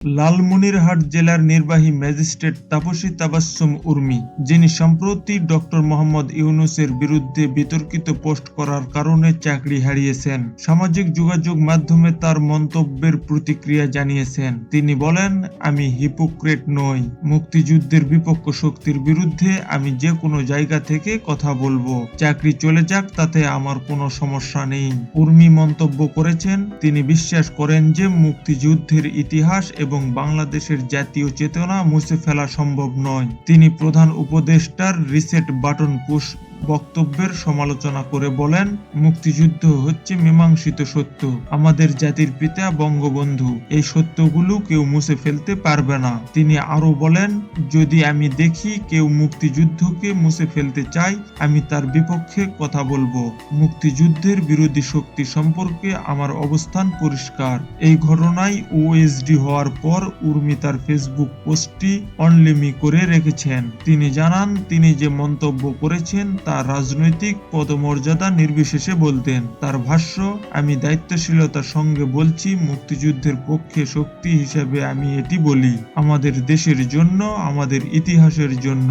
লালমনিরহাট জেলার নির্বাহী ম্যাজিস্ট্রেট তাপসী তাবাস্সুম উর্মি, যিনি সম্প্রতি ডক্টর মোহাম্মদ ইউনূসের বিরুদ্ধে বিতর্কিত পোস্ট করার কারণে চাকরি হারিয়েছেন, সামাজিক যোগাযোগ মাধ্যমে তার মন্তব্যের প্রতিক্রিয়া জানিয়েছেন। তিনি বলেন, আমি হিপোক্রেট নই। মুক্তিযুদ্ধের বিপক্ষ শক্তির বিরুদ্ধে আমি যে কোনো জায়গা থেকে কথা বলবো। চাকরি চলে যাক, তাতে আমার কোনো সমস্যা নেই। উর্মি মন্তব্য করেছেন, তিনি বিশ্বাস করেন যে মুক্তিযুদ্ধের ইতিহাস এবং বাংলাদেশের জাতীয় চেতনা মুছে ফেলা সম্ভব নয়। তিনি প্রধান উপদেষ্টার রিসেট বাটন পুশ বক্তব্যের সমালোচনা করে বলেন, মুক্তিযুদ্ধ হচ্ছে মীমাংসিত সত্য, আমাদের জাতির পিতা বঙ্গবন্ধু এই সত্যগুলো কেউ মুছে ফেলতে পারবে না। তিনি আরো বলেন, যদি আমি দেখি কেউ মুক্তিযুদ্ধকে মুছে ফেলতে চায়, আমি তার বিপক্ষে কথা বলবো। মুক্তিযুদ্ধের বিরোধী শক্তি সম্পর্কে আমার অবস্থান পরিষ্কার। এই ঘটনায় ওএসডি হওয়ার পর উর্মি তার ফেসবুক পোস্টটি অনলি মি করে রেখেছেন। তিনি জানান, তিনি যে মন্তব্য করেছেন তা রাজনৈতিক পদমর্যাদা নির্বিশেষে বলতেন। তার ভাষ্য, আমি দায়িত্বশীলতার সঙ্গে বলছি, মুক্তিযুদ্ধের পক্ষে শক্তি হিসেবে আমি এটি বলি, আমাদের দেশের জন্য, আমাদের ইতিহাসের জন্য।